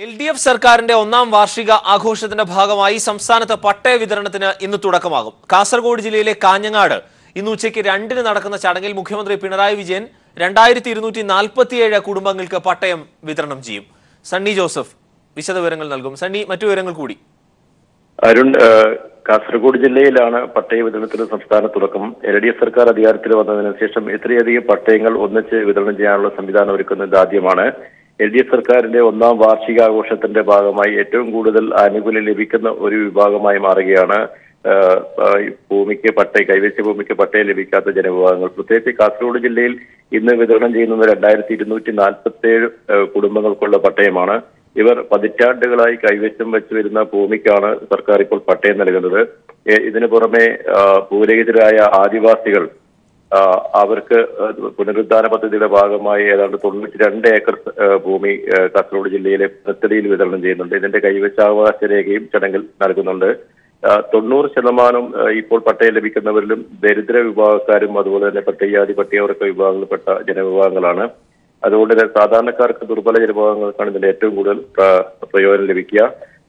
LDF സർക്കാരിന്റെ ഒന്നാം വാർഷിക ആഘോഷത്തിന്റെ ഭാഗമായി സംസ്ഥാനത്ത് പട്ടയ വിതരണത്തിന് ഇന്ന് തുടക്കമാകും. കാസർഗോഡ് ജില്ലയിലെ കാഞ്ഞങ്ങാട് ഇന്ന് ഉച്ചയ്ക്ക് 2-ന് നടക്കുന്ന ചടങ്ങിൽ മുഖ്യമന്ത്രി പിണറായി വിജയൻ 2247 കുടുംബങ്ങൾക്ക് പട്ടയം വിതരണം ചെയ്യും. സണ്ണി ജോസഫ് വിശദവിവരങ്ങൾ നൽകും. സണ്ണി, മറ്റു വിവരങ്ങൾ കൂടി. അരുൺ, കാസർഗോഡ് ജില്ലയിലാണ് പട്ടയ വിതരണത്തിന് സംസ്ഥാന തുടക്കം. LDF സർക്കാർ അധികാരത്തിൽ വന്നതിനു ശേഷം ഇത്രയധികം പട്ടയങ്ങൾ ഒന്നിച്ച് വിതരണം ചെയ്യാനുള്ള സംവിധാനം ഒരുക്കുന്നത് ആദ്യമാണ്. LDF സർക്കാരിന്റെ ഒന്നാം വാർഷികാഘോഷത്തിന്റെ ഭാഗമായി ഏറ്റവും കൂടുതൽ ആനുകൂല്യം ലഭിക്കുന്ന ഒരു വിഭാഗമായി മാറുകയാണ് ഭൂമിക്ക് കൈവശ ഭൂമിക്ക് പട്ടയം ലഭിക്കാത്ത ജനവിഭാഗങ്ങൾ. പ്രത്യേകിച്ച് കാസർഗോഡ് ജില്ലയിൽ ഇന്ന് വിതരണം ചെയ്യുന്നത് 2247 കുടുംബങ്ങൾക്കുള്ള പട്ടയമാണ്. ഇവർ പതിറ്റാണ്ടുകളായി കൈവശം വെച്ചു വരുന്ന ഭൂമിക്കാണ് സർക്കാർ ഇപ്പോൾ പട്ടയം നൽകുന്നത്. ഇതിനു പുറമെ ഭൂരഹിതരായ ആദിവാസികൾ അവർക്ക് പുനരുദ്ധാന പദ്ധതിയുടെ ഭാഗമായി ഏതാണ്ട് 92 ഏക്കർ ഭൂമി കാസർഗോഡ് ജില്ലയിലെ പുനത്തടിയിൽ വിതരണം ചെയ്യുന്നുണ്ട്. ഇതിന്റെ കൈവശാവകാശ രേഖയും ചടങ്ങിൽ നൽകുന്നുണ്ട്. 90% ഇപ്പോൾ പട്ടയം ലഭിക്കുന്നവരിലും ദരിദ്ര വിഭാഗക്കാരും അതുപോലെ തന്നെ പട്ടികജാതി പട്ടികവർഗ വിഭാഗങ്ങളിൽപ്പെട്ട ജനവിഭാഗങ്ങളാണ്. അതുകൊണ്ട് തന്നെ സാധാരണക്കാർക്ക് ദുർബല ജനവിഭാഗങ്ങൾക്കാണ് ഇതിന്റെ ഏറ്റവും കൂടുതൽ പ്രയോജനം ലഭിക്കുക.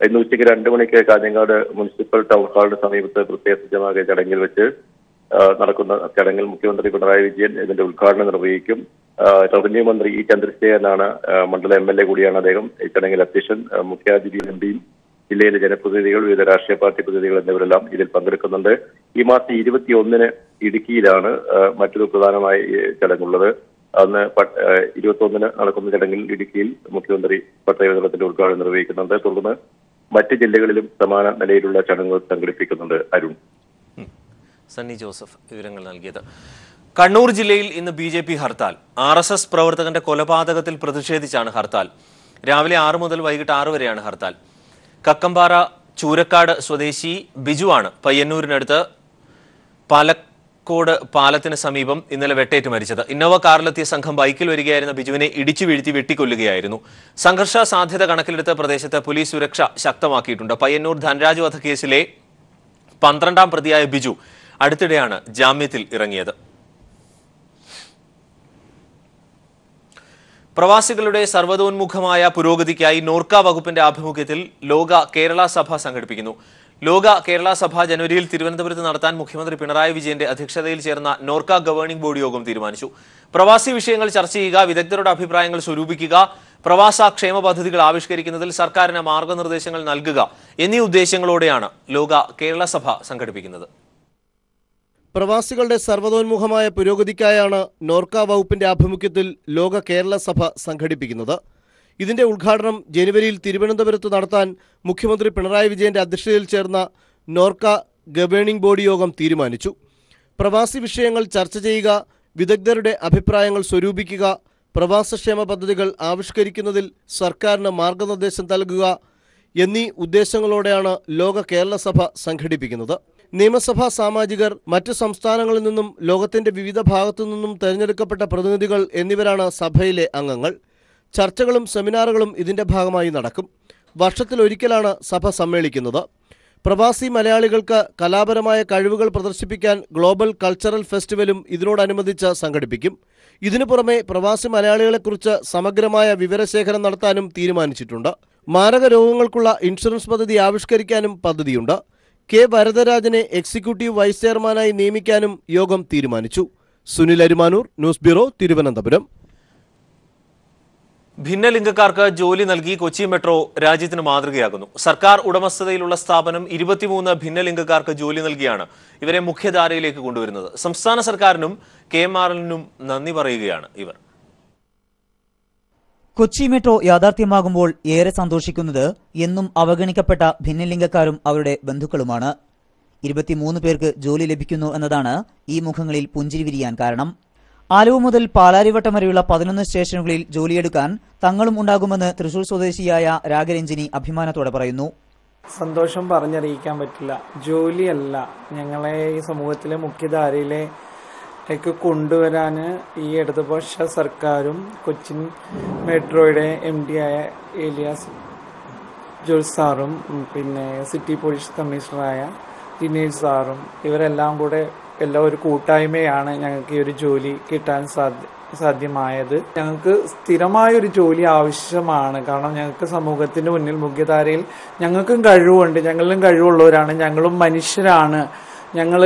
ഇന്ന് ഉച്ചയ്ക്ക് 2 മണിക്ക് കാഞ്ഞങ്ങാട് മുനിസിപ്പൽ ടൗൺ ഹാളിന് സമീപത്ത് പ്രത്യേക സജ്ജമായ ചടങ്ങിൽ വെച്ച് നടക്കുന്ന ചടങ്ങിൽ മുഖ്യമന്ത്രി പിണറായി വിജയൻ ഇതിന്റെ ഉദ്ഘാടനം നിർവഹിക്കും. റവന്യൂ മന്ത്രി ഇ ചന്ദ്രശേഖരനാണ്, മണ്ഡല MLA കൂടിയാണ് അദ്ദേഹം. ഈ ചടങ്ങിൽ അധ്യക്ഷൻ. മുഖ്യാതിഥി MPയും ജില്ലയിലെ ജനപ്രതിനിധികൾ, വിവിധ രാഷ്ട്രീയ പാർട്ടി പ്രതിനിധികൾ എന്നിവരെല്ലാം ഇതിൽ പങ്കെടുക്കുന്നുണ്ട്. ഈ മാസം 21-ന് ഇടുക്കിയിലാണ് മറ്റൊരു പ്രധാനമായ ചടങ്ങുള്ളത്. അന്ന് 21-ന് നടക്കുന്ന ചടങ്ങിൽ ഇടുക്കിയിൽ മുഖ്യമന്ത്രി പട്ടയ വിതരണത്തിന്റെ ഉദ്ഘാടനം നിർവഹിക്കുന്നുണ്ട്. തുടർന്ന് മറ്റ് ജില്ലകളിലും സമാന നിലയിലുള്ള ചടങ്ങുകൾ സംഘടിപ്പിക്കുന്നുണ്ട്. അരുൺ. സണ്ണി ജോസഫ് വിവരങ്ങൾ നൽകിയത്. കണ്ണൂർ ജില്ലയിൽ ഇന്ന് BJP ഹർത്താൽ. RSS പ്രവർത്തകന്റെ കൊലപാതകത്തിൽ പ്രതിഷേധിച്ചാണ് ഹർത്താൽ. രാവിലെ 6 മുതൽ വൈകിട്ട് 6 വരെയാണ് ഹർത്താൽ. കക്കമ്പാറ ചൂരക്കാട് സ്വദേശി ബിജുവാണ് പയ്യന്നൂരിനടുത്ത് പാലക്കോട് പാലത്തിന് സമീപം ഇന്നലെ വെട്ടേറ്റ് മരിച്ചത്. ഇന്നോവ കാറിലെത്തിയ സംഘം ബൈക്കിൽ വരികയായിരുന്ന ബിജുവിനെ ഇടിച്ചു വീഴ്ത്തി വെട്ടിക്കൊല്ലുകയായിരുന്നു. സംഘർഷ സാധ്യത കണക്കിലെടുത്ത് പ്രദേശത്ത് പോലീസ് സുരക്ഷ ശക്തമാക്കിയിട്ടുണ്ട്. പയ്യന്നൂർ ധനരാജ് വധക്കേസിലെ 12ാം പ്രതിയായ ബിജു അടുത്തിടെയാണ് ജാമ്യത്തിൽ ഇറങ്ങിയത്. പ്രവാസികളുടെ സർവ്വതോന്മുഖമായ പുരോഗതിക്കായി നോർക്ക വകുപ്പിന്റെ ആഭിമുഖ്യത്തിൽ ലോക കേരള സഭ സംഘടിപ്പിക്കുന്നു. ലോക കേരള സഭ ജനുവരിയിൽ തിരുവനന്തപുരത്ത് നടത്താൻ മുഖ്യമന്ത്രി പിണറായി വിജയന്റെ അധ്യക്ഷതയിൽ ചേർന്ന നോർക്ക ഗവേണിംഗ് ബോർഡ് യോഗം തീരുമാനിച്ചു. പ്രവാസി വിഷയങ്ങൾ ചർച്ച ചെയ്യുക, വിദഗ്ധരുടെ അഭിപ്രായങ്ങൾ സ്വരൂപിക്കുക, പ്രവാസ ക്ഷേമ പദ്ധതികൾ ആവിഷ്കരിക്കുന്നതിൽ സർക്കാരിന് മാർഗനിർദ്ദേശങ്ങൾ നൽകുക എന്നീ ഉദ്ദേശങ്ങളോടെയാണ് ലോക കേരള സഭ സംഘടിപ്പിക്കുന്നത്. പ്രവാസികളുടെ സർവ്വതോന്മുഖമായ പുരോഗതിക്കായാണ് നോർക്ക വകുപ്പിന്റെ ആഭിമുഖ്യത്തിൽ ലോക കേരള സഭ സംഘടിപ്പിക്കുന്നത്. ഇതിന്റെ ഉദ്ഘാടനം ജനുവരിയിൽ തിരുവനന്തപുരത്ത് നടത്താൻ മുഖ്യമന്ത്രി പിണറായി വിജയന്റെ അധ്യക്ഷതയിൽ ചേർന്ന നോർക്ക ഗവേണിംഗ് ബോർഡ് യോഗം തീരുമാനിച്ചു. പ്രവാസി വിഷയങ്ങൾ ചർച്ച ചെയ്യുക, വിദഗ്ധരുടെ അഭിപ്രായങ്ങൾ സ്വരൂപിക്കുക, പ്രവാസക്ഷേമ പദ്ധതികൾ ആവിഷ്കരിക്കുന്നതിൽ സർക്കാരിന് മാർഗനിർദ്ദേശം നൽകുക എന്നീ ഉദ്ദേശങ്ങളോടെയാണ് ലോക കേരള സഭ സംഘടിപ്പിക്കുന്നത്. നിയമസഭാ സാമാജികർ, മറ്റ് സംസ്ഥാനങ്ങളിൽ നിന്നും ലോകത്തിന്റെ വിവിധ ഭാഗത്തു നിന്നും തെരഞ്ഞെടുക്കപ്പെട്ട പ്രതിനിധികൾ എന്നിവരാണ് സഭയിലെ അംഗങ്ങൾ. ചർച്ചകളും സെമിനാറുകളും ഇതിന്റെ ഭാഗമായി നടക്കും. വർഷത്തിലൊരിക്കലാണ് സഭ സമ്മേളിക്കുന്നത്. പ്രവാസി മലയാളികൾക്ക് കലാപരമായ കഴിവുകൾ പ്രദർശിപ്പിക്കാൻ ഗ്ലോബൽ കൾച്ചറൽ ഫെസ്റ്റിവലും ഇതിനോടനുബന്ധിച്ച് സംഘടിപ്പിക്കും. ഇതിനു പുറമെ പ്രവാസി മലയാളികളെക്കുറിച്ച് സമഗ്രമായ വിവരശേഖരം നടത്താനും തീരുമാനിച്ചിട്ടുണ്ട്. മാരക രോഗങ്ങൾക്കുള്ള ഇൻഷുറൻസ് പദ്ധതി ആവിഷ്കരിക്കാനും പദ്ധതിയുണ്ട്. കെ വരദരാജനെ എക്സിക്യൂട്ടീവ് വൈസ് ചെയർമാനായി നിയമിക്കാനും യോഗം തീരുമാനിച്ചു. Sunil Arumanoor, news bureau, Thiruvananthapuram. ഭിന്നലിംഗക്കാർക്ക് ജോലി നൽകി കൊച്ചി മെട്രോ രാജ്യത്തിന് മാതൃകയാകുന്നു. സർക്കാർ ഉടമസ്ഥതയിലുള്ള സ്ഥാപനം 23 ഭിന്നലിംഗക്കാർക്ക് ജോലി നൽകിയാണ് ഇവരെ മുഖ്യധാരയിലേക്ക് കൊണ്ടുവരുന്നത്. സംസ്ഥാന സർക്കാരിനും KMRL-നും നന്ദി പറയുകയാണ് ഇവർ. കൊച്ചി മെട്രോ യാഥാർത്ഥ്യമാകുമ്പോൾ ഏറെ സന്തോഷിക്കുന്നത് എന്നും അവഗണിക്കപ്പെട്ട ഭിന്നലിംഗക്കാരും അവരുടെ ബന്ധുക്കളുമാണ്. 23 പേർക്ക് ജോലി ലഭിക്കുന്നു എന്നതാണ് ഈ മുഖങ്ങളിൽ പുഞ്ചിരി വിരിയാൻ കാരണം. ആലുവ മുതൽ പാലാരിവട്ടം വരെയുള്ള 11 സ്റ്റേഷനുകളിൽ ജോലിയെടുക്കാൻ തങ്ങളും ഉണ്ടാകുമെന്ന് തൃശൂർ സ്വദേശിയായ രാഗരഞ്ജിനി അഭിമാനത്തോടെ പറയുന്നു. സന്തോഷം പറഞ്ഞറിയിക്കാൻ പറ്റില്ല. ജോലിയല്ല, ഞങ്ങളെ ഈ സമൂഹത്തിലെ മുഖ്യധാരയിലെ കൊണ്ടുവരാൻ ഈ ഇടതുപക്ഷ സർക്കാരും കൊച്ചിൻ മെട്രോയുടെ MD ആയ ഏലിയാസ് ജോസ് സാറും പിന്നെ സിറ്റി പോലീസ് കമ്മീഷണറായ ദിനേശ് സാറും ഇവരെല്ലാം കൂടെ എല്ലാ ഒരു കൂട്ടായ്മയാണ് ഞങ്ങൾക്ക് ഈ ഒരു ജോലി കിട്ടാൻ സാധ്യമായത്. ഞങ്ങൾക്ക് സ്ഥിരമായൊരു ജോലി ആവശ്യമാണ്. കാരണം ഞങ്ങൾക്ക് സമൂഹത്തിന്റെ മുന്നിൽ മുഖ്യധാരയിൽ ഞങ്ങൾക്കും കഴിവുണ്ട്, ഞങ്ങളിലും കഴിവുള്ളവരാണ്, ഞങ്ങളും മനുഷ്യരാണ്, ഞങ്ങൾ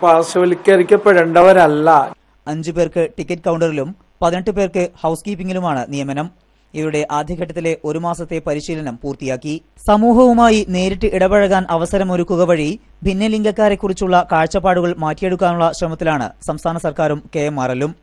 പാർശ്വവൽക്കരിക്കപ്പെടേണ്ടവരല്ല. 5 പേർക്ക് ടിക്കറ്റ് കൗണ്ടറിലും 18 പേർക്ക് ഹൗസ് കീപ്പിംഗിലുമാണ് നിയമനം. ഇവരുടെ ആദ്യഘട്ടത്തിലെ 1 മാസത്തെ പരിശീലനം പൂർത്തിയാക്കി. സമൂഹവുമായി നേരിട്ട് ഇടപഴകാൻ അവസരമൊരുക്കുക വഴി ഭിന്നലിംഗക്കാരെക്കുറിച്ചുള്ള കാഴ്ചപ്പാടുകൾ മാറ്റിയെടുക്കാനുള്ള ശ്രമത്തിലാണ് സംസ്ഥാന സർക്കാരും KMRL-ഉം.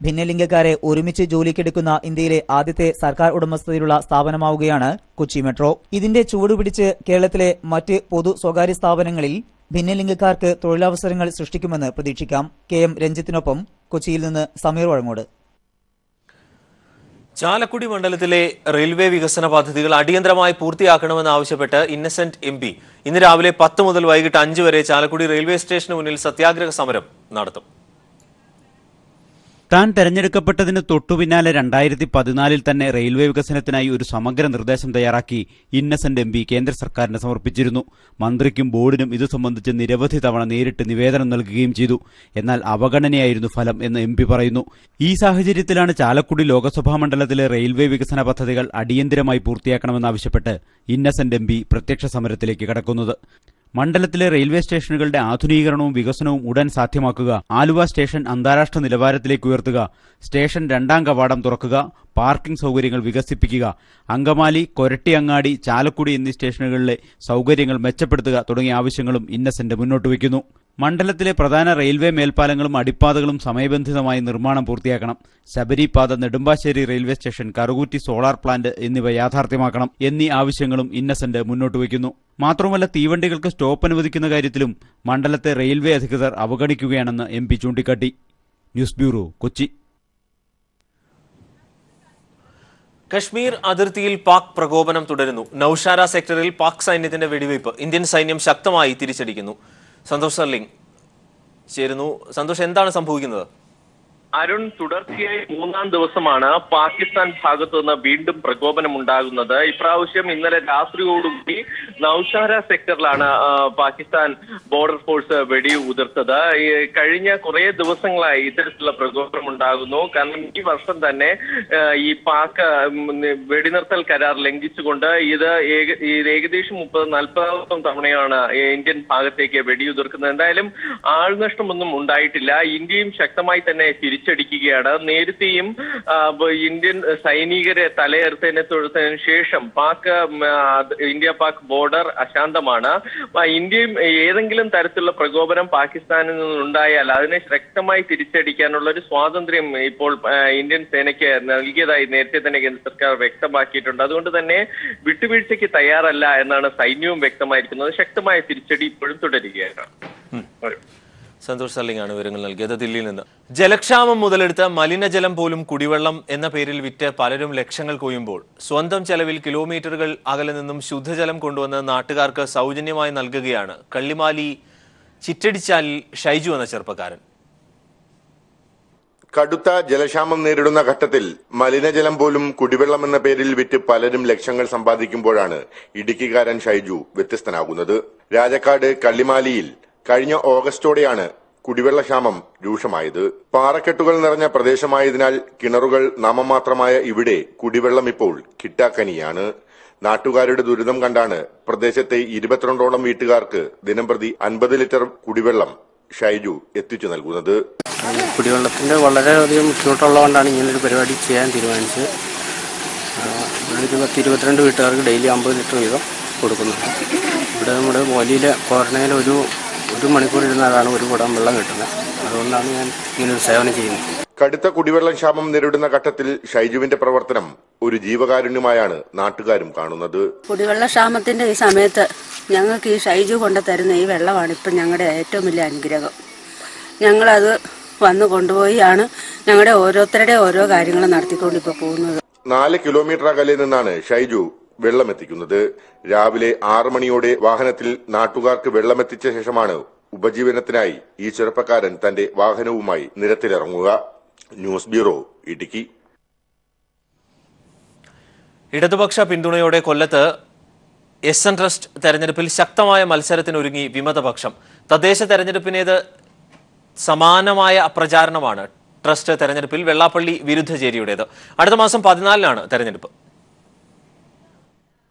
ഭിന്നലിംഗക്കാരെ ഒരുമിച്ച് ജോലിക്കെടുക്കുന്ന ഇന്ത്യയിലെ ആദ്യത്തെ സർക്കാർ ഉടമസ്ഥതയിലുള്ള സ്ഥാപനമാവുകയാണ് കൊച്ചി മെട്രോ. ഇതിന്റെ ചുവടുപിടിച്ച് കേരളത്തിലെ മറ്റ് പൊതു സ്വകാര്യ സ്ഥാപനങ്ങളിൽ ഭിന്നലിംഗക്കാർക്ക് തൊഴിലവസരങ്ങൾ സൃഷ്ടിക്കുമെന്ന് പ്രതീക്ഷിക്കാം. KM രഞ്ജിത്തിനൊപ്പം കൊച്ചിയിൽ നിന്ന് സമീർ വഴങ്ങോട്. ചാലക്കുടി മണ്ഡലത്തിലെ റെയിൽവേ വികസന പദ്ധതികൾ അടിയന്തരമായി പൂർത്തിയാക്കണമെന്നാവശ്യപ്പെട്ട് ഇന്നസെന്റ് MP ഇന്ന് രാവിലെ 10 മുതൽ വൈകിട്ട് 5 വരെ ചാലക്കുടി റെയിൽവേ സ്റ്റേഷന് മുന്നിൽ സത്യാഗ്രഹ സമരം നടത്തും. താൻ തെരഞ്ഞെടുക്കപ്പെട്ടതിന് തൊട്ടുപിന്നാലെ 2014 തന്നെ റെയിൽവേ വികസനത്തിനായി ഒരു സമഗ്ര നിർദ്ദേശം തയ്യാറാക്കി ഇന്നസെന്റ് MP കേന്ദ്ര സർക്കാരിന് സമർപ്പിച്ചിരുന്നു. മന്ത്രിക്കും ബോർഡിനും ഇത് സംബന്ധിച്ച് നിരവധി തവണ നേരിട്ട് നിവേദനം നൽകുകയും ചെയ്തു. എന്നാൽ അവഗണനയായിരുന്നു ഫലം എന്ന് MP പറയുന്നു. ഈ സാഹചര്യത്തിലാണ് ചാലക്കുടി ലോക്സഭാ മണ്ഡലത്തിലെ റെയിൽവേ വികസന പദ്ധതികൾ അടിയന്തരമായി പൂർത്തിയാക്കണമെന്നാവശ്യപ്പെട്ട് ഇന്നസെന്റ് MP പ്രത്യക്ഷ സമരത്തിലേക്ക് കടക്കുന്നത്. മണ്ഡലത്തിലെ റെയിൽവേ സ്റ്റേഷനുകളുടെ ആധുനീകരണവും വികസനവും ഉടൻ സാധ്യമാക്കുക, ആലുവ സ്റ്റേഷൻ അന്താരാഷ്ട്ര നിലവാരത്തിലേക്ക് ഉയർത്തുക, സ്റ്റേഷൻ 2ാം കവാടം തുറക്കുക, പാർക്കിംഗ് സൗകര്യങ്ങൾ വികസിപ്പിക്കുക, അങ്കമാലി, കൊരട്ടിയങ്ങാടി, ചാലക്കുടി എന്നീ സ്റ്റേഷനുകളിലെ സൗകര്യങ്ങൾ മെച്ചപ്പെടുത്തുക തുടങ്ങിയ ആവശ്യങ്ങളും ഇന്നസെന്റ് മുന്നോട്ട് വയ്ക്കുന്നു. മണ്ഡലത്തിലെ പ്രധാന റെയിൽവേ മേൽപ്പാലങ്ങളും അടിപ്പാതകളും സമയബന്ധിതമായി നിർമ്മാണം പൂർത്തിയാക്കണം. Sabaripatha, Nedumbassery railway station, Karukutty solar plant എന്നിവ യാഥാർത്ഥ്യമാക്കണം എന്നീ ആവശ്യങ്ങളും ഇന്നസെന്റ് മുന്നോട്ട് വയ്ക്കുന്നു. മാത്രമല്ല, തീവണ്ടികൾക്ക് സ്റ്റോപ്പ് അനുവദിക്കുന്ന കാര്യത്തിലും മണ്ഡലത്തെ റെയിൽവേ അധികൃതർ അവഗണിക്കുകയാണെന്ന് MP ചൂണ്ടിക്കാട്ടി. News bureau, Kochi. കശ്മീർ അതിർത്തിയിൽ പാക് പ്രകോപനം തുടരുന്നു. നൌഷാര സെക്ടറിൽ പാക് സൈന്യത്തിന്റെ വെടിവയ്പ് ഇന്ത്യൻ സൈന്യം ശക്തമായി തിരിച്ചടിക്കുന്നു. സന്തോഷ് സർലിംഗ് ചേരുന്നു. സന്തോഷ്, എന്താണ് സംഭവിക്കുന്നത്? അരുൺ, തുടർച്ചയായി 3ാം ദിവസമാണ് പാകിസ്ഥാൻ ഭാഗത്തു നിന്ന് വീണ്ടും പ്രകോപനം ഉണ്ടാകുന്നത്. ഇപ്രാവശ്യം ഇന്നലെ രാത്രിയോടുകൂടി നൌഷാര സെക്ടറിലാണ് പാകിസ്ഥാൻ ബോർഡർ ഫോഴ്സ് വെടി ഉതിർത്തത്. കഴിഞ്ഞ കുറെ ദിവസങ്ങളായി ഇത്തരത്തിലുള്ള പ്രകോപനം ഉണ്ടാകുന്നു. കാരണം ഈ വർഷം തന്നെ ഈ പാക് വെടിനിർത്തൽ കരാർ ലംഘിച്ചുകൊണ്ട് ഇത് ഏകദേശം 30-40 തവണയാണ് ഇന്ത്യൻ ഭാഗത്തേക്ക് വെടിയുതിർക്കുന്നത്. എന്തായാലും ആൾനഷ്ടമൊന്നും ഉണ്ടായിട്ടില്ല. ഇന്ത്യയും ശക്തമായി തന്നെ തിരിച്ചടിക്കുകയാണ്. നേരത്തെയും ഇന്ത്യൻ സൈനികരെ തലയെടുത്തതിന് ശേഷം ഇന്ത്യ പാക് ബോർഡർ അശാന്തമാണ്. ഇന്ത്യയും ഏതെങ്കിലും തരത്തിലുള്ള പ്രകോപനം പാകിസ്ഥാനിൽ നിന്നുണ്ടായാൽ അതിനെ ശക്തമായി തിരിച്ചടിക്കാനുള്ള ഒരു സ്വാതന്ത്ര്യം ഇപ്പോൾ ഇന്ത്യൻ സേനയ്ക്ക് നൽകിയതായി നേരത്തെ തന്നെ കേന്ദ്ര സർക്കാർ വ്യക്തമാക്കിയിട്ടുണ്ട്. അതുകൊണ്ട് തന്നെ വിട്ടുവീഴ്ചയ്ക്ക് തയ്യാറല്ല എന്നാണ് സൈന്യവും വ്യക്തമായിരിക്കുന്നത്. ശക്തമായ തിരിച്ചടി ഇപ്പോഴും തുടരുകയാണ്. സന്തോഷ് സർലിംഗ് ആണ് വിവരങ്ങൾ നൽകിയത് ദില്ലിയിൽ നിന്ന്. ജലക്ഷാമം മുതലെടുത്ത് മലിനജലം പോലും കുടിവെള്ളം എന്ന പേരിൽ വിറ്റ് പലരും ലക്ഷങ്ങൾ കൊയ്യുമ്പോൾ സ്വന്തം ചെലവിൽ കിലോമീറ്ററുകൾ അകലെ നിന്നും ശുദ്ധജലം കൊണ്ടുവന്ന് നാട്ടുകാർക്ക് സൗജന്യമായി നൽകുകയാണ് കള്ളിമാലി ചിറ്റടിച്ചാലിൽ ഷൈജു എന്ന ചെറുപ്പക്കാരൻ. കടുത്ത ജലക്ഷാമം നേരിടുന്ന ഘട്ടത്തിൽ മലിനജലം പോലും കുടിവെള്ളം എന്ന പേരിൽ വിറ്റ് പലരും ലക്ഷങ്ങൾ സമ്പാദിക്കുമ്പോഴാണ് ഇടുക്കിക്കാരൻ ഷൈജു വ്യത്യസ്തനാകുന്നത്. രാജക്കാട് കള്ളിമാലിയിൽ കഴിഞ്ഞ ഓഗസ്റ്റോടെയാണ് കുടിവെള്ളക്ഷാമം രൂക്ഷമായത്. പാറക്കെട്ടുകൾ നിറഞ്ഞ പ്രദേശമായതിനാൽ കിണറുകൾ നാമമാത്രമായ ഇവിടെ കുടിവെള്ളം ഇപ്പോൾ കിട്ടാക്കനിയാണ്. നാട്ടുകാരുടെ ദുരിതം കണ്ടാണ് പ്രദേശത്തെ 22ഓളം വീട്ടുകാർക്ക് ദിനംപ്രതി 50 ലിറ്റർ കുടിവെള്ളം ഷൈജു എത്തിച്ചു നൽകുന്നത്. കുടിവെള്ളത്തിന്റെ വളരെയധികം ബുദ്ധിമുട്ടുള്ളതുകൊണ്ടാണ് ഇങ്ങനൊരു പരിപാടി ചെയ്യാൻ തീരുമാനിച്ചത്. 22 വീട്ടുകാർക്ക് ഡെയിലി 50 ലിറ്റർ വീതം കൊടുക്കുന്നുണ്ട്. ഇവിടെ നമ്മുടെ വലിയ കോർണയിൽ ഒരു മണിക്കൂർ ഇരുന്നാലാണ് ഒരു കുടം വെള്ളം കിട്ടുന്നത്. അതുകൊണ്ടാണ് ഞാൻ ഇങ്ങനൊരു സേവനം ചെയ്യുന്നത്. കടുത്ത കുടിവെള്ളം ക്ഷാമം നേരിടുന്ന ഘട്ടത്തിൽ ഷൈജുവിന്റെ പ്രവർത്തനം ഒരു ജീവകാരുണ്യമായാണ് നാട്ടുകാരും കാണുന്നത്. കുടിവെള്ള ക്ഷാമത്തിന്റെ ഈ സമയത്ത് ഞങ്ങൾക്ക് ഈ ഷൈജു കൊണ്ട് തരുന്ന ഈ വെള്ളമാണ് ഇപ്പം ഞങ്ങളുടെ ഏറ്റവും വലിയ അനുഗ്രഹം. ഞങ്ങളത് വന്ന് കൊണ്ടുപോയാണ് ഞങ്ങളുടെ ഓരോരുത്തരുടെ ഓരോ കാര്യങ്ങൾ നടത്തിക്കൊണ്ട് ഇപ്പോൾ പോകുന്നത്. 4 കിലോമീറ്റർ അകലെ നിന്നാണ് ഷൈജു വെള്ളമെത്തിക്കുന്നത്. രാവിലെ 6 മണിയോടെ വാഹനത്തിൽ നാട്ടുകാർക്ക് വെള്ളമെത്തിച്ച ശേഷമാണ് ഉപജീവനത്തിനായി ഈ ചെറുപ്പക്കാരൻ തന്റെ വാഹനവുമായി നിരത്തിലിറങ്ങുക. News bureau, Idukki. ഇടതുപക്ഷ പിന്തുണയോടെ കൊല്ലത്ത് SN ട്രസ്റ്റ് തെരഞ്ഞെടുപ്പിൽ ശക്തമായ മത്സരത്തിനൊരുങ്ങി വിമതപക്ഷം. തദ്ദേശ തെരഞ്ഞെടുപ്പിനേത് സമാനമായ പ്രചാരണമാണ് ട്രസ്റ്റ് തെരഞ്ഞെടുപ്പിൽ വെള്ളാപ്പള്ളി വിരുദ്ധ ചേരിയുടേത്. അടുത്ത മാസം 14-നാണ് തെരഞ്ഞെടുപ്പ്.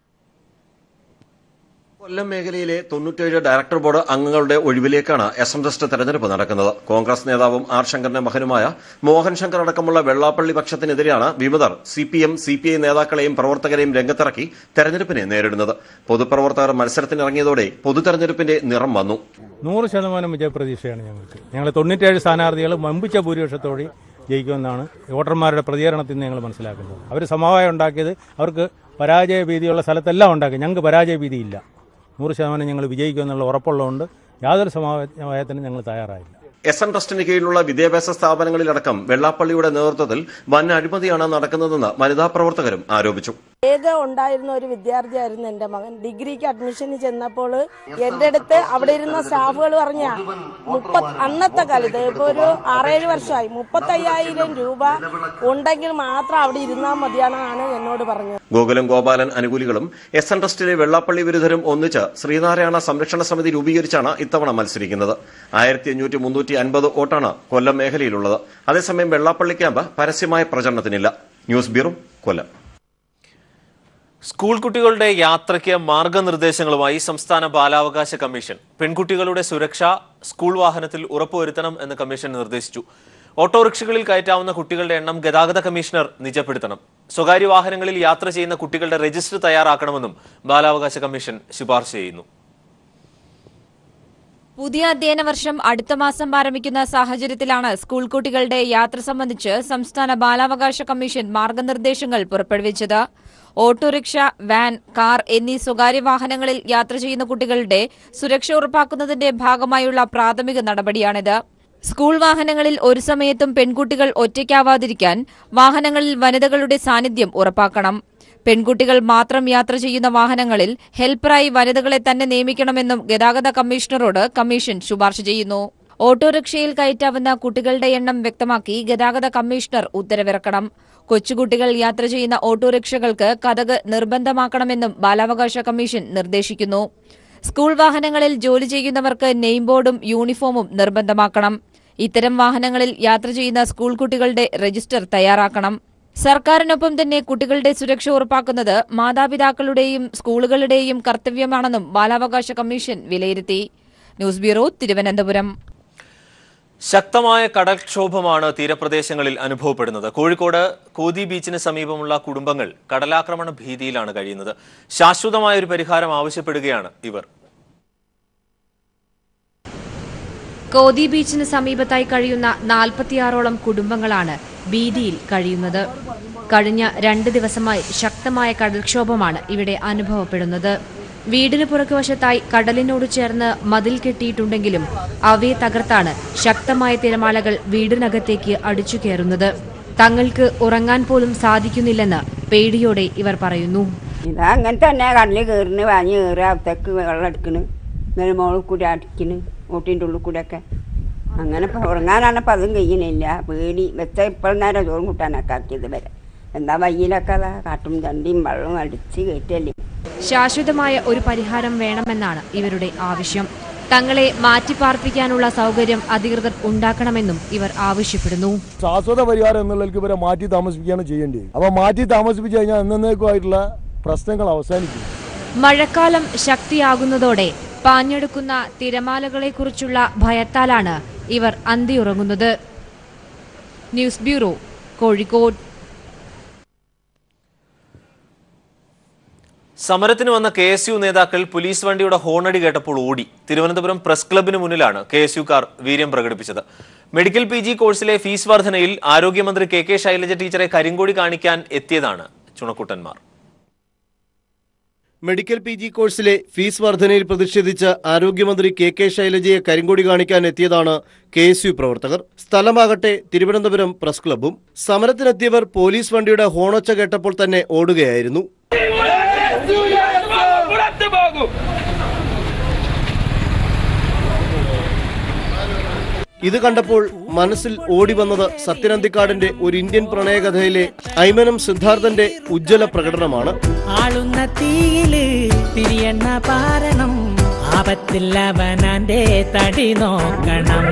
കൊല്ലം മേഖലയിലെ 97 ഡയറക്ടർ ബോർഡ് അംഗങ്ങളുടെ ഒഴിവിലേക്കാണ് SM ട്രസ്റ്റ് തെരഞ്ഞെടുപ്പ് നടക്കുന്നത്. കോൺഗ്രസ് നേതാവും ആർ ശങ്കറിന്റെ മകനുമായ മോഹൻ ശങ്കർ അടക്കമുള്ള വെള്ളാപ്പള്ളി പക്ഷത്തിനെതിരെയാണ് വിമതർ CPM, CPI നേതാക്കളെയും പ്രവർത്തകരെയും രംഗത്തിറക്കി തെരഞ്ഞെടുപ്പിനെ നേരിടുന്നത്. പൊതുപ്രവർത്തകർ മത്സരത്തിനിറങ്ങിയതോടെ പൊതുതെരഞ്ഞെടുപ്പിന്റെ നിറം വന്നു. 100% വിജയപ്രതീക്ഷയാണ് ഞങ്ങൾക്ക്. ഞങ്ങൾ 97 സ്ഥാനാർത്ഥികൾ വമ്പിച്ച ഭൂരിപക്ഷത്തോടെ ജയിക്കുമെന്നാണ് വോട്ടർമാരുടെ പ്രതികരണത്തിൽ നിന്ന് ഞങ്ങൾ മനസ്സിലാക്കുന്നത്. അവർ സമവായം ഉണ്ടാക്കിയത് അവർക്ക് പരാജയ ഭീതിയുള്ള സ്ഥലത്തെല്ലാം ഉണ്ടാക്കി. ഞങ്ങൾക്ക് പരാജയ ഭീതിയില്ല. 100% ഞങ്ങൾ വിജയിക്കുമെന്നുള്ള ഉറപ്പുള്ളതുകൊണ്ട് യാതൊരു സമവായത്തിനും ഞങ്ങൾ തയ്യാറായില്ല. SM ട്രസ്റ്റിന് കീഴിലുള്ള വിദ്യാഭ്യാസ സ്ഥാപനങ്ങളിലടക്കം വെള്ളാപ്പള്ളിയുടെ നേതൃത്വത്തിൽ വൻ അഴിമതിയാണ് നടക്കുന്നതെന്ന് വനിതാ പ്രവർത്തകരും ആരോപിച്ചു. ഉണ്ടായിരുന്ന ഒരു വിദ്യാർത്ഥിയായിരുന്നു എൻ്റെ മകൻ. ഡിഗ്രിക്ക് അഡ്മിഷന് ചെന്നപ്പോൾ എൻ്റെ അടുത്ത് അവിടെ ഇരുന്ന സ്റ്റാഫുകൾ പറഞ്ഞ അന്നത്തെ കാലത്ത് ഇപ്പോൾ ഒരു 6-7 വർഷമായി 35,000 രൂപ ഉണ്ടെങ്കിൽ മാത്രം അവിടെ ഇരുന്നാൽ മതിയാണെന്നാണ് എന്നോട് പറഞ്ഞത്. ഗോകുലം ഗോപാലൻ അനുകൂലികളും SM ട്രസ്റ്റിലെ വെള്ളാപ്പള്ളി വിരുദ്ധരും ഒന്നിച്ച് ശ്രീനാരായണ സംരക്ഷണ സമിതി രൂപീകരിച്ചാണ് ഇത്തവണ മത്സരിക്കുന്നത്. 1500-350 വോട്ടാണ് കൊല്ലം മേഖലയിലുള്ളത്. അതേസമയം വെള്ളാപ്പള്ളി ക്യാമ്പ് പരസ്യമായ പ്രചരണത്തിനില്ല. ന്യൂസ് ബ്യൂറോ, കൊല്ലം. സ്കൂൾ കുട്ടികളുടെ യാത്രയ്ക്ക് മാർഗനിർദ്ദേശങ്ങളുമായി സംസ്ഥാന ബാലാവകാശ കമ്മീഷൻ. പെൺകുട്ടികളുടെ സുരക്ഷ സ്കൂൾ വാഹനത്തിൽ ഉറപ്പുവരുത്തണം എന്ന് കമ്മീഷൻ നിർദ്ദേശിച്ചു. ഓട്ടോറിക്ഷകളിൽ കയറ്റാവുന്ന കുട്ടികളുടെ എണ്ണം ഗതാഗത കമ്മീഷണർ നിജപ്പെടുത്തണം. സ്വകാര്യ വാഹനങ്ങളിൽ യാത്ര ചെയ്യുന്ന കുട്ടികളുടെ രജിസ്റ്റർ തയ്യാറാക്കണമെന്നും ബാലാവകാശ കമ്മീഷൻ ശുപാർശ ചെയ്യുന്നു. പുതിയ അധ്യയന വർഷം അടുത്ത മാസം ആരംഭിക്കുന്ന സാഹചര്യത്തിലാണ് സ്കൂൾ കുട്ടികളുടെ യാത്ര സംബന്ധിച്ച് സംസ്ഥാന ബാലാവകാശ കമ്മീഷൻ മാർഗനിർദ്ദേശങ്ങൾ പുറപ്പെടുവിച്ചത്. ഓട്ടോറിക്ഷ, വാൻ, കാർ എന്നീ സ്വകാര്യ വാഹനങ്ങളിൽ യാത്ര ചെയ്യുന്ന കുട്ടികളുടെ സുരക്ഷ ഉറപ്പാക്കുന്നതിന്റെ ഭാഗമായുള്ള പ്രാഥമിക നടപടിയാണിത്. സ്കൂൾ വാഹനങ്ങളിൽ ഒരു സമയത്തും പെൺകുട്ടികൾ ഒറ്റയ്ക്കാവാതിരിക്കാൻ വാഹനങ്ങളിൽ വനിതകളുടെ സാന്നിധ്യം ഉറപ്പാക്കണം. പെൺകുട്ടികൾ മാത്രം യാത്ര ചെയ്യുന്ന വാഹനങ്ങളിൽ ഹെൽപ്പറായി വനിതകളെ തന്നെ നിയമിക്കണമെന്നും ഗതാഗത കമ്മീഷണറോട് കമ്മീഷൻ ശുപാർശ ചെയ്യുന്നു. ഓട്ടോറിക്ഷയിൽ കയറ്റാവുന്ന കുട്ടികളുടെ എണ്ണം വ്യക്തമാക്കി ഗതാഗത കമ്മീഷണർ ഉത്തരവിറക്കണം. കൊച്ചുകുട്ടികൾ യാത്ര ചെയ്യുന്ന ഓട്ടോറിക്ഷകൾക്ക് കതക് നിർബന്ധമാക്കണമെന്നും ബാലാവകാശ കമ്മീഷൻ നിർദ്ദേശിക്കുന്നു. സ്കൂൾ വാഹനങ്ങളിൽ ജോലി ചെയ്യുന്നവർക്ക് നെയിം ബോർഡും യൂണിഫോമും നിർബന്ധമാക്കണം. ഇത്തരം വാഹനങ്ങളിൽ യാത്ര ചെയ്യുന്ന സ്കൂൾ കുട്ടികളുടെ രജിസ്റ്റർ തയ്യാറാക്കണം. സർക്കാരിനൊപ്പം തന്നെ കുട്ടികളുടെ സുരക്ഷ ഉറപ്പാക്കുന്നത് മാതാപിതാക്കളുടെയും സ്കൂളുകളുടെയും കർത്തവ്യമാണെന്നും ബാലാവകാശ കമ്മീഷൻ വിലയിരുത്തി. News bureau, Thiruvananthapuram. ശക്തമായ കടൽക്ഷോഭമാണ് തീരപ്രദേശങ്ങളിൽ അനുഭവപ്പെടുന്നത്. കോഴിക്കോട് കോതി ബീച്ചിന് സമീപമുള്ള കുടുംബങ്ങൾ കടലാക്രമണ ഭീതിയിലാണ് കഴിയുന്നത്. ശാശ്വതമായ ഒരു പരിഹാരം ആവശ്യപ്പെടുകയാണ് ഇവർ. കോതി ബീച്ചിന് സമീപത്തായി കഴിയുന്ന 46ഓളം കുടുംബങ്ങളാണ് ഭീതിയിൽ കഴിയുന്നത്. കഴിഞ്ഞ 2 ദിവസമായി ശക്തമായ കടൽക്ഷോഭമാണ് ഇവിടെ അനുഭവപ്പെടുന്നത്. വീടിന് പുറകുവശത്തായി കടലിനോട് ചേർന്ന് മതിൽ കെട്ടിയിട്ടുണ്ടെങ്കിലും അവയെ തകർത്താണ് ശക്തമായ തിരമാലകൾ വീടിനകത്തേക്ക് അടിച്ചു കയറുന്നത്. തങ്ങൾക്ക് ഉറങ്ങാൻ പോലും സാധിക്കുന്നില്ലെന്ന് പേടിയോടെ ഇവർ പറയുന്നു. അങ്ങനെ തന്നെ കടലിൽ കയറിന് വാങ്ങി കയറി അകത്തേക്ക് വെള്ളം അടിക്കണ്, നെൽമോളിൽ കൂടി അടിക്കണ്, ഓട്ടിൻ്റെ ഉള്ളിൽ കൂടെ ഒക്കെ. അങ്ങനെ ഉറങ്ങാനാണ് അപ്പം അതും കഴിയണില്ല. പേടി വെച്ച ഇപ്പോഴും നേരം ചോറും കൂട്ടാനൊക്കെ ആക്കിയത് വരെ. എന്താ വയ്യിലൊക്കെ അതാ കാട്ടും ചണ്ടിയും വെള്ളവും അടിച്ച് കയറ്റല്ലേ. ശാശ്വതമായ ഒരു പരിഹാരം വേണമെന്നാണ് ഇവരുടെ ആവശ്യം. തങ്ങളെ മാറ്റിപ്പാർപ്പിക്കാനുള്ള സൗകര്യം അധികൃതർ ഉണ്ടാക്കണമെന്നും ഇവർ ആവശ്യപ്പെടുന്നു. ശാശ്വത പരിഹാരം എന്നുള്ളവർക്ക് ഇവരെ മാറ്റി താമസിപ്പിക്കുകയാണ് ചെയ്യേണ്ടത്. അപ്പൊ മാറ്റി താമസിപ്പിച്ചു കഴിഞ്ഞാൽ എന്നേക്കുമായിട്ടുള്ള പ്രശ്നങ്ങൾ അവസാനിക്കും. മഴക്കാലം ശക്തിയാകുന്നതോടെ പാഞ്ഞെടുക്കുന്ന തിരമാലകളെക്കുറിച്ചുള്ള ഭയത്താലാണ് ഇവർ അന്തിയുറങ്ങുന്നത്. News bureau, Kozhikode. സമരത്തിന് വന്ന KSU നേതാക്കൾ പോലീസ് വണ്ടിയുടെ ഹോണടി കേട്ടപ്പോൾ ഓടി. തിരുവനന്തപുരം പ്രസ് ക്ലബിന് മുന്നിലാണ് KSUക്കാർ വീര്യം പ്രകടിപ്പിച്ചത്. മെഡിക്കൽ PG കോഴ്സിലെ ഫീസ് വർധനയിൽ ആരോഗ്യമന്ത്രി KK ശൈലജ ടീച്ചറെ കരിങ്കൊടി കാണിക്കാൻ എത്തിയതാണ് ചുണക്കുട്ടന്മാർ. മെഡിക്കൽ PG കോഴ്സിലെ ഫീസ് വർധനയിൽ പ്രതിഷേധിച്ച് ആരോഗ്യമന്ത്രി KK ശൈലജയെ കരിങ്കൊടി കാണിക്കാൻ എത്തിയതാണ് KSU പ്രവർത്തകർ. സ്ഥലമാകട്ടെ തിരുവനന്തപുരം പ്രസ് ക്ലബ്ബും. സമരത്തിനെത്തിയവർ പോലീസ് വണ്ടിയുടെ ഹോണൊച്ച കേട്ടപ്പോൾ തന്നെ ഓടുകയായിരുന്നു. ഇത് കണ്ടപ്പോൾ മനസ്സിൽ ഓടി വന്നത് സത്യനന്ദിക്കാടിന്റെ ഒരു ഇന്ത്യൻ പ്രണയകഥയിലെ ഐമനം സിദ്ധാർത്ഥന്റെ ഉജ്ജ്വല പ്രകടനമാണ്. ആളുന്ന തീയില് തിരിയെണ്ണ പാരണം, ആപത്തില്ലവനാന്റെ തടി നോക്കണം.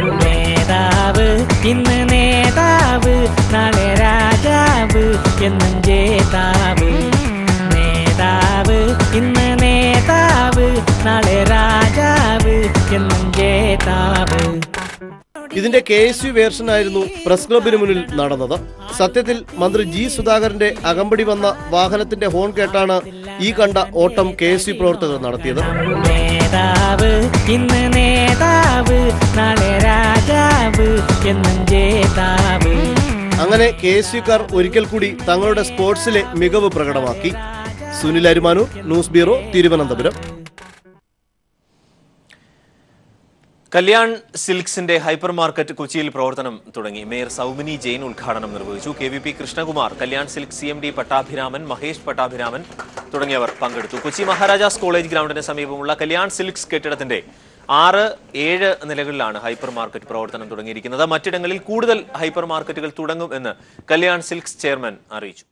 നേതാവ് ഇന്ന് നേതാവ് നാളെ രാജാവ് എന്നും ജേതാവ് നേതാവ് ഇന്ന് നേതാവ് നാളെ രാജാവ് എന്നും ജേതാവ്. ഇതിന്റെ KSU വേർഷനായിരുന്നു പ്രസ് ക്ലബിന് മുന്നിൽ നടന്നത്. സത്യത്തിൽ മന്ത്രി ജി സുധാകരന്റെ അകമ്പടി വന്ന വാഹനത്തിന്റെ ഹോൺ കേട്ടാണ് ഈ കണ്ട ഓട്ടം KSU പ്രവർത്തകർ നടത്തിയത്. നേതാവ് ഇന്ന് നേതാവ് നാളെ രാജാവ് എന്നും ജേതാവ്. അങ്ങനെ KSUക്കാർ ഒരിക്കൽ കൂടി തങ്ങളുടെ സ്പോർട്സിലെ മികവ് പ്രകടമാക്കി. Sunil Arumanoor, news bureau, Thiruvananthapuram. കല്യാൺ സിൽക്സിന്റെ ഹൈപ്പർ മാർക്കറ്റ് കൊച്ചിയിൽ പ്രവർത്തനം തുടങ്ങി. മേയർ സൗമിനി ജെയിൻ ഉദ്ഘാടനം നിർവഹിച്ചു. KVP Krishnakumar, Kalyan silk CMD Pattabhiraman, Mahesh Pattabhiraman തുടങ്ങിയവർ പങ്കെടുത്തു. കൊച്ചി മഹാരാജാസ് കോളേജ് ഗ്രൗണ്ടിന് സമീപമുള്ള കല്യാൺ സിൽക്സ് കെട്ടിടത്തിന്റെ 6, 7 നിലകളിലാണ് ഹൈപ്പർ മാർക്കറ്റ് പ്രവർത്തനം തുടങ്ങിയിരിക്കുന്നത്. മറ്റിടങ്ങളിൽ കൂടുതൽ ഹൈപ്പർ മാർക്കറ്റുകൾ തുടങ്ങും എന്ന് കല്യാൺ സിൽക്സ് ചെയർമാൻ അറിയിച്ചു.